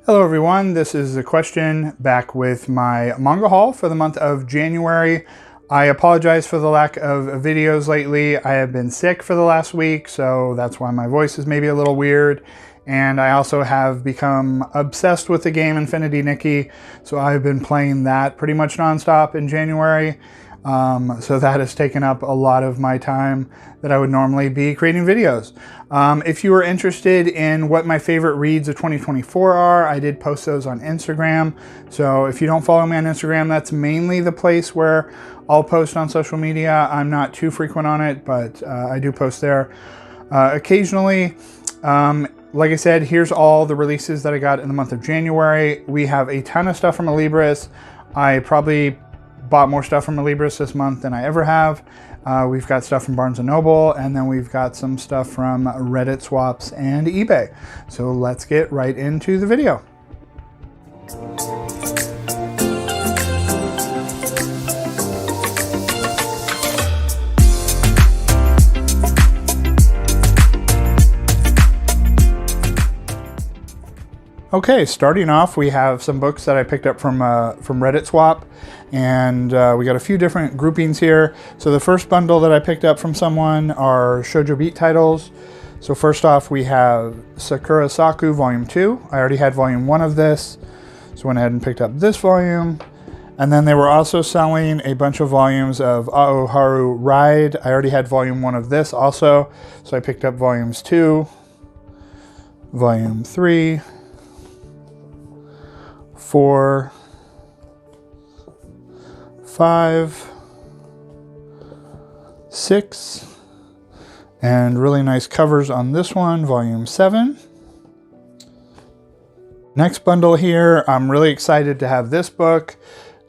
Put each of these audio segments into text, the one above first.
Hello everyone, this is a question back with my manga haul for the month of January. I apologize for the lack of videos lately. I have been sick for the last week, so that's why my voice is maybe a little weird. And I also have become obsessed with the game Infinity Nikki, so I've been playing that pretty much nonstop in January. So that has taken up a lot of my time that I would normally be creating videos. If you are interested in what my favorite reads of 2024 are, I did post those on Instagram. So if you don't follow me on Instagram, that's mainly the place where I'll post on social media. I'm not too frequent on it, but I do post there occasionally. Like I said, here's all the releases that I got in the month of January. We have a ton of stuff from Alibris. I probably bought more stuff from Alibris this month than I ever have. We've got stuff from Barnes & Noble, and then we've got some stuff from Reddit swaps and eBay. So let's get right into the video. Okay, starting off, we have some books that I picked up from Reddit Swap, and we got a few different groupings here. So the first bundle that I picked up from someone are Shoujo Beat titles. So first off, we have Sakura Saku Volume 2. I already had Volume 1 of this, so went ahead and picked up this volume. And then they were also selling a bunch of volumes of Aoharu Ride. I already had Volume 1 of this also, so I picked up Volumes 2, Volume 3, 4, 5, 6, and really nice covers on this one, Volume 7. Next bundle here, I'm really excited to have this book.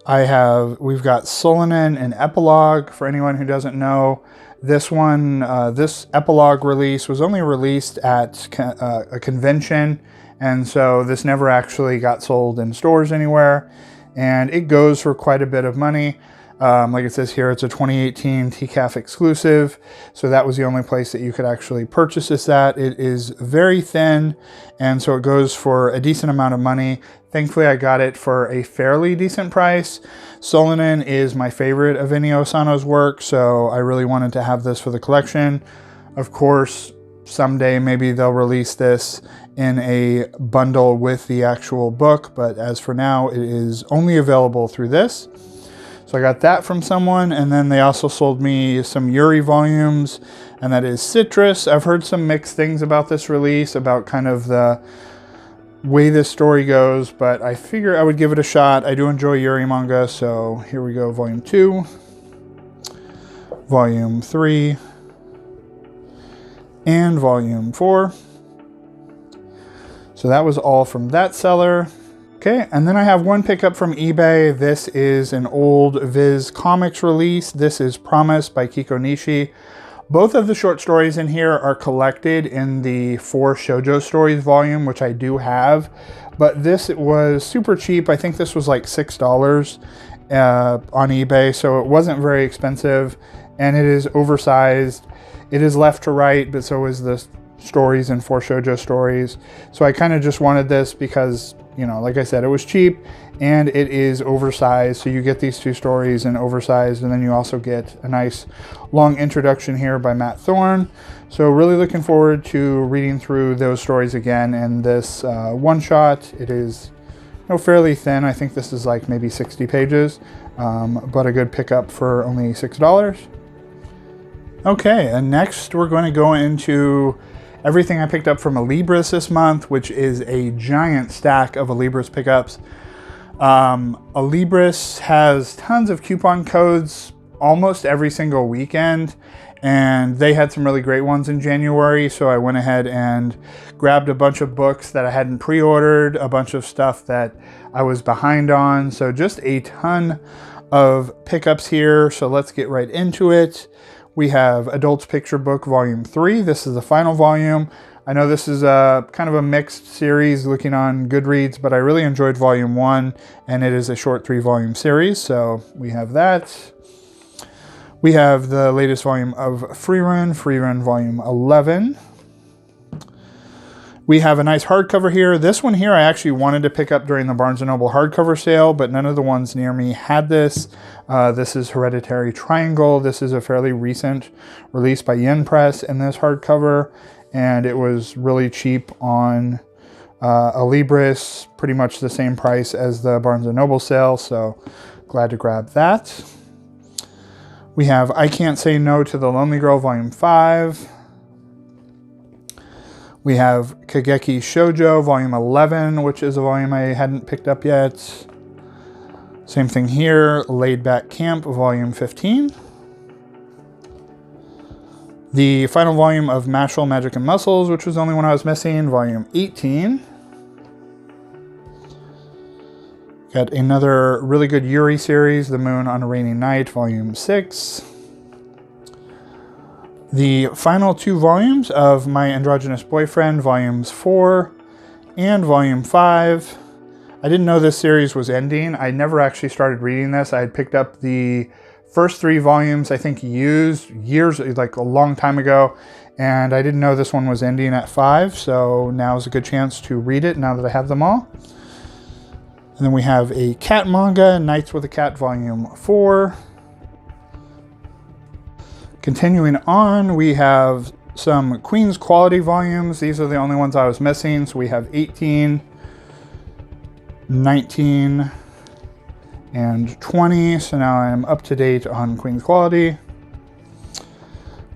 We've got Solanin and Epilogue. For anyone who doesn't know, this one, this Epilogue release was only released at a convention, and so this never actually got sold in stores anywhere, and it goes for quite a bit of money. Like it says here, it's a 2018 TCAF exclusive, so that was the only place that you could actually purchase this at. It is very thin, and so it goes for a decent amount of money. Thankfully, I got it for a fairly decent price. Solanin is my favorite of Inio Asano's work, so I really wanted to have this for the collection. Of course, someday maybe they'll release this in a bundle with the actual book, but as for now, it is only available through this. So I got that from someone, and then they also sold me some Yuri volumes, and that is Citrus. I've heard some mixed things about this release, about kind of the way this story goes, but I figure I would give it a shot. I do enjoy Yuri manga, so here we go, Volume 2, Volume 3, and Volume 4. So that was all from that seller. Okay, and then I have one pickup from eBay. This is an old Viz Comics release. This is Promise by Kiko Nishi. Both of the short stories in here are collected in the 4 Shoujo Stories volume, which I do have. But this was super cheap. I think this was like $6 on eBay, so it wasn't very expensive. And it is oversized. It is left to right, but so is the stories in 4 Shoujo Stories. So I kind of just wanted this because, you know, like I said, it was cheap and it is oversized. So you get these 2 stories in oversized, and then you also get a nice long introduction here by Matt Thorne. So really looking forward to reading through those stories again. And this one shot, it is fairly thin. I think this is like maybe 60 pages, but a good pickup for only $6. Okay, and next we're going to go into everything I picked up from Alibris this month, which is a giant stack of Alibris pickups. Alibris has tons of coupon codes almost every single weekend, and they had some really great ones in January, so I went ahead and grabbed a bunch of books that I hadn't pre-ordered, a bunch of stuff that I was behind on, so just a ton of pickups here. So let's get right into it. We have Adults Picture Book Volume 3. This is the final volume. I know this is a kind of a mixed series looking on Goodreads, but I really enjoyed Volume 1, and it is a short 3-volume series, so we have that. We have the latest volume of Free Run Volume 11. We have a nice hardcover here. This one here I actually wanted to pick up during the Barnes & Noble hardcover sale, but none of the ones near me had this. This is Hereditary Triangle. This is a fairly recent release by Yen Press in this hardcover, and it was really cheap on Alibris, pretty much the same price as the Barnes & Noble sale, so glad to grab that. We have I Can't Say No to the Lonely Girl Volume 5. We have Kageki Shoujo Volume 11, which is a volume I hadn't picked up yet. Same thing here, Laid Back Camp Volume 15. The final volume of Mashal, Magic and Muscles, which was the only one I was missing, Volume 18. Got another really good Yuri series, The Moon on a Rainy Night, Volume 6. The final 2 volumes of My Androgynous Boyfriend, Volumes 4 and Volume 5. I didn't know this series was ending. I never actually started reading this. I had picked up the first 3 volumes, I think used years, like a long time ago, and I didn't know this one was ending at 5, so now is a good chance to read it now that I have them all. And then we have a cat manga, Nights with a Cat Volume 4. Continuing on, we have some Queen's Quality volumes. These are the only ones I was missing. So we have 18, 19, and 20. So now I'm up to date on Queen's Quality.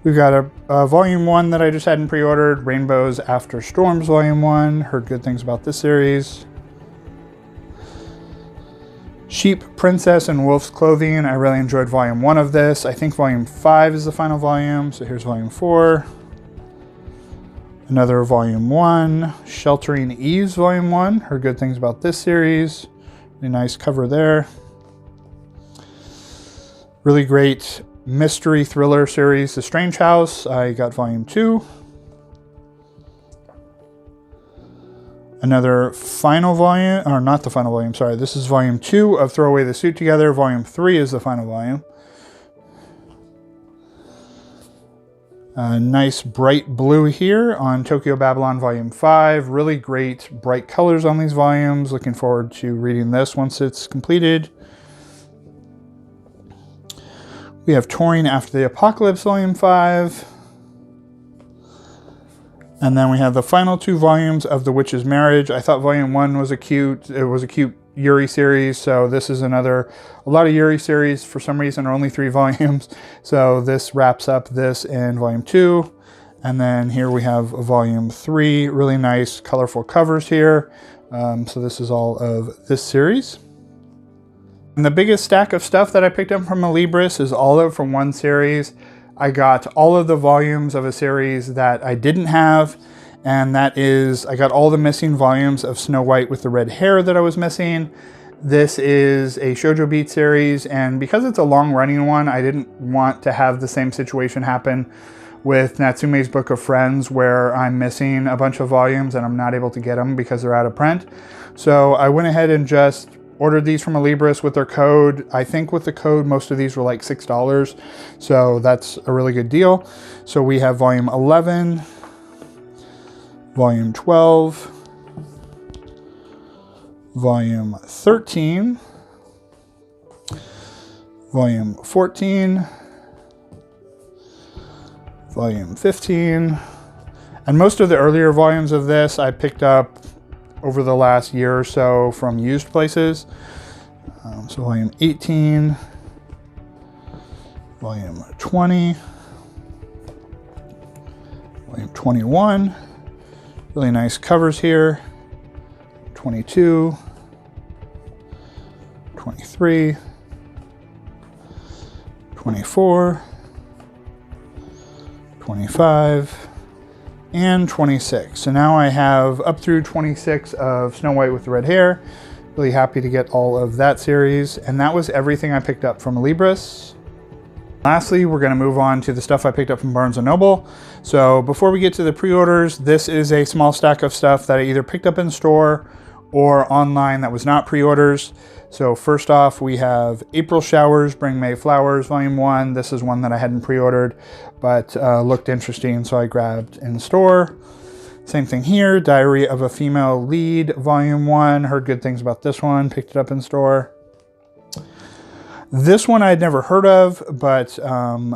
We've got a Volume 1 that I just hadn't pre-ordered, Rainbows After Storms Volume 1. Heard good things about this series. Sheep, Princess, and Wolf's Clothing. I really enjoyed Volume 1 of this. I think Volume 5 is the final volume. So here's Volume 4. Another Volume 1. Sheltering Eves Volume 1. Heard good things about this series. Really nice cover there. Really great mystery thriller series, The Strange House. I got Volume 2. Another final volume, or not the final volume, sorry. This is Volume 2 of Throw Away the Suit Together. Volume 3 is the final volume. Nice bright blue here on Tokyo Babylon Volume 5. Really great bright colors on these volumes. Looking forward to reading this once it's completed. We have Touring After the Apocalypse Volume 5. And then we have the final 2 volumes of The Witch's Marriage. I thought Volume 1 was a cute Yuri series, so this is a lot of Yuri series for some reason are only 3 volumes. So this wraps up this in Volume 2. And then here we have Volume 3, really nice colorful covers here. So this is all of this series. And the biggest stack of stuff that I picked up from Alibris is all of it from one series. I got all of the volumes of a series that I didn't have, and that is, I got all the missing volumes of Snow White with the Red Hair that I was missing. This is a Shoujo Beat series, and because it's a long-running one, I didn't want to have the same situation happen with Natsume's Book of Friends, where I'm missing a bunch of volumes and I'm not able to get them because they're out of print. So I went ahead and just ordered these from Alibris with their code. I think with the code, most of these were like $6. So that's a really good deal. So we have Volume 11, Volume 12, Volume 13, Volume 14, Volume 15, and most of the earlier volumes of this I picked up over the last year or so from used places. So Volume 18, Volume 20, Volume 21, really nice covers here, 22, 23, 24, 25, and 26. So now I have up through 26 of Snow White with the Red Hair. Really happy to get all of that series. And that was everything I picked up from Alibris. Lastly, we're going to move on to the stuff I picked up from Barnes & Noble. So before we get to the pre-orders, this is a small stack of stuff that I either picked up in store or online that was not pre-orders. So first off, we have April Showers Bring May Flowers Volume 1. This is one that I hadn't pre-ordered, but looked interesting, so I grabbed in store. Same thing here, Diary of a Female Lead, Volume 1. Heard good things about this one, picked it up in store. This one I had never heard of, but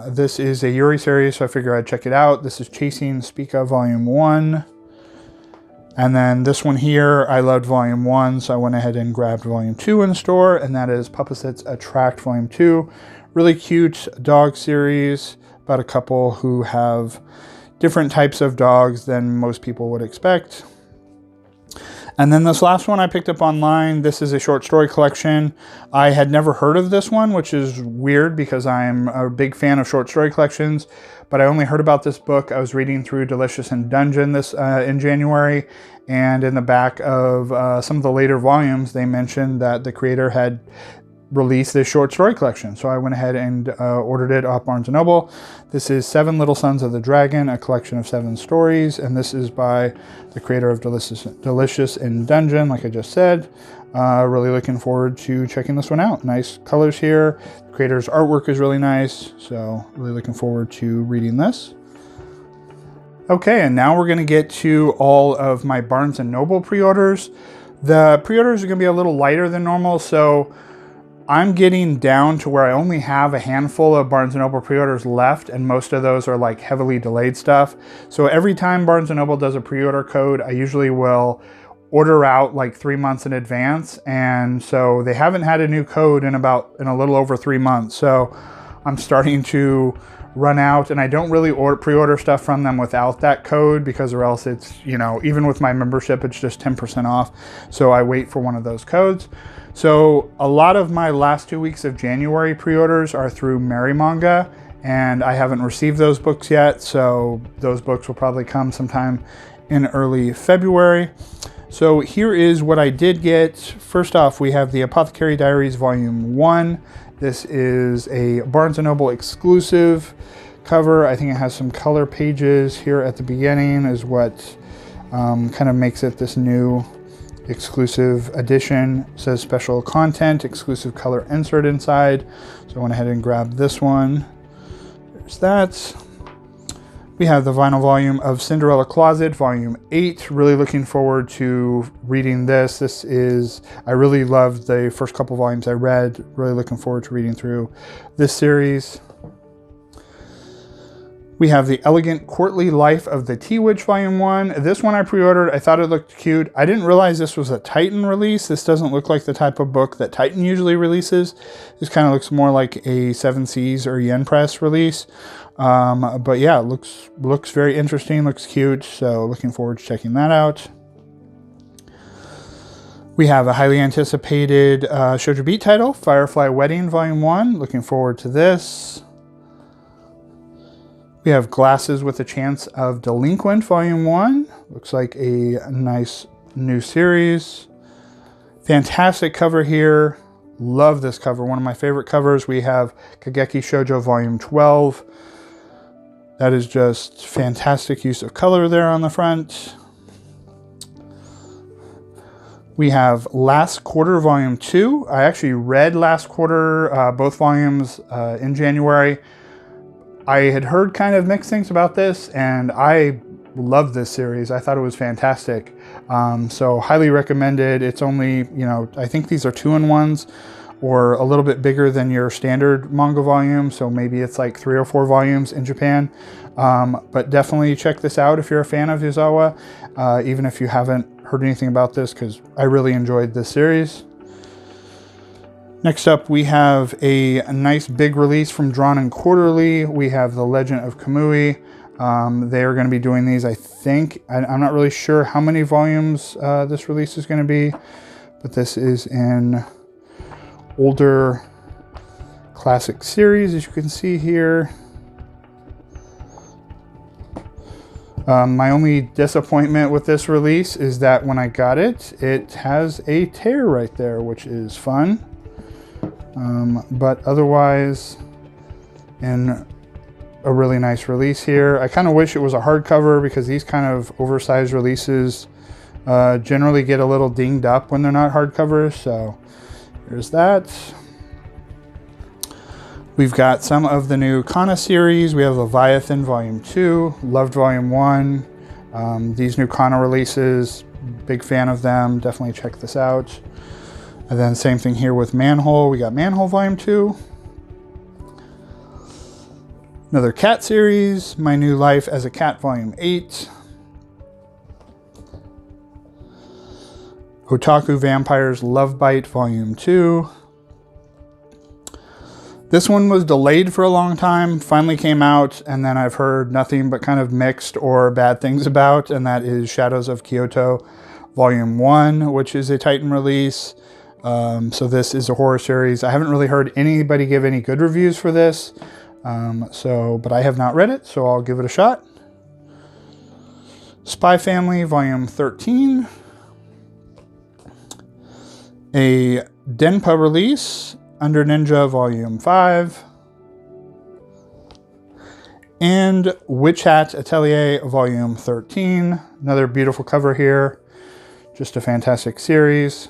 this is a Yuri series, so I figured I'd check it out. This is Chasing Spica Volume 1. And then this one here, I loved Volume 1, so I went ahead and grabbed Volume 2 in store, and that is Puppasit's Attract Volume 2. Really cute dog series about a couple who have different types of dogs than most people would expect. And then this last one I picked up online. This is a short story collection. I had never heard of this one, which is weird because I'm a big fan of short story collections, but I only heard about this book. I was reading through Delicious in Dungeon in January, and in the back of some of the later volumes, they mentioned that the creator had released this short story collection. So I went ahead and ordered it off Barnes & Noble. This is 7 Little Sons of the Dragon, a collection of 7 stories, and this is by the creator of Delicious in Dungeon, like I just said. Really looking forward to checking this one out. Nice colors here. The creator's artwork is really nice, so really looking forward to reading this. Okay, and now we're going to get to all of my Barnes & Noble pre-orders. The pre-orders are going to be a little lighter than normal, so I'm getting down to where I only have a handful of Barnes & Noble pre-orders left, and most of those are like heavily delayed stuff. So every time Barnes & Noble does a pre-order code, I usually will order out like 3 months in advance. And so they haven't had a new code in a little over 3 months. So I'm starting to run out, and I don't really pre-order stuff from them without that code, because or else it's, you know, even with my membership, it's just 10% off. So I wait for one of those codes. So a lot of my last 2 weeks of January pre-orders are through Merry Manga, and I haven't received those books yet. So those books will probably come sometime in early February. So here is what I did get. First off, we have the Apothecary Diaries Volume 1. This is a Barnes & Noble exclusive cover. I think it has some color pages here at the beginning is what kind of makes it this new exclusive edition. It says special content, exclusive color insert inside. So I went ahead and grabbed this one. There's that. We have the vinyl volume of Cinderella Closet, Volume 8. Really looking forward to reading this. I really loved the first couple volumes I read. Really looking forward to reading through this series. We have the Elegant Courtly Life of the Tea Witch Volume 1. This one I pre-ordered. I thought it looked cute. I didn't realize this was a Titan release. This doesn't look like the type of book that Titan usually releases. This kind of looks more like a Seven Seas or Yen Press release. But yeah, it looks very interesting, looks cute. So looking forward to checking that out. We have a highly anticipated Shoujo Beat title, Firefly Wedding Volume 1. Looking forward to this. We have Glasses with a Chance of Delinquent Volume 1. Looks like a nice new series. Fantastic cover here. Love this cover. One of my favorite covers. We have Kageki Shoujo Volume 12. That is just fantastic use of color there on the front. We have Last Quarter Volume 2. I actually read Last Quarter, both volumes in January. I had heard kind of mixed things about this, and I loved this series. I thought it was fantastic. So highly recommended. It's only, I think these are 2-in-1s or a little bit bigger than your standard manga volume. So maybe it's like 3 or 4 volumes in Japan. But definitely check this out if you're a fan of Yazawa, even if you haven't heard anything about this, because I really enjoyed this series. Next up, we have a nice big release from Drawn and Quarterly. We have The Legend of Kamui. They are going to be doing these, I think. I'm not really sure how many volumes this release is going to be, but this is in older classic series, as you can see here. My only disappointment with this release is that when I got it, it has a tear right there, which is fun. But otherwise, in a really nice release here. I kind of wish it was a hardcover, because these kind of oversized releases generally get a little dinged up when they're not hardcovers. So there's that. We've got some of the new Kana series. We have Leviathan Volume 2, loved Volume 1. These new Kana releases, big fan of them. Definitely check this out. And then same thing here with Manga Haul. We got Manga Haul Volume 2. Another cat series, My New Life as a Cat Volume 8. Otaku Vampires Love Bite Volume 2. This one was delayed for a long time, finally came out, and then I've heard nothing but kind of mixed or bad things about, and that is Shadows of Kyoto Volume 1, which is a Titan release. So this is a horror series. I haven't really heard anybody give any good reviews for this, but I have not read it, so I'll give it a shot. Spy Family Volume 13. A Denpa release, Under Ninja Volume 5. And Witch Hat Atelier Volume 13. Another beautiful cover here. Just a fantastic series.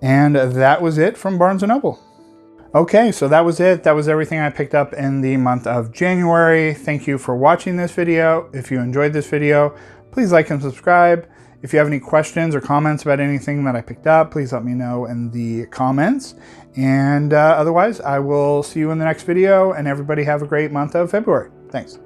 And that was it from Barnes & Noble. Okay, so that was it. That was everything I picked up in the month of January. Thank you for watching this video. If you enjoyed this video, please like and subscribe. If you have any questions or comments about anything that I picked up, please let me know in the comments. And otherwise, I will see you in the next video, and everybody have a great month of February. Thanks.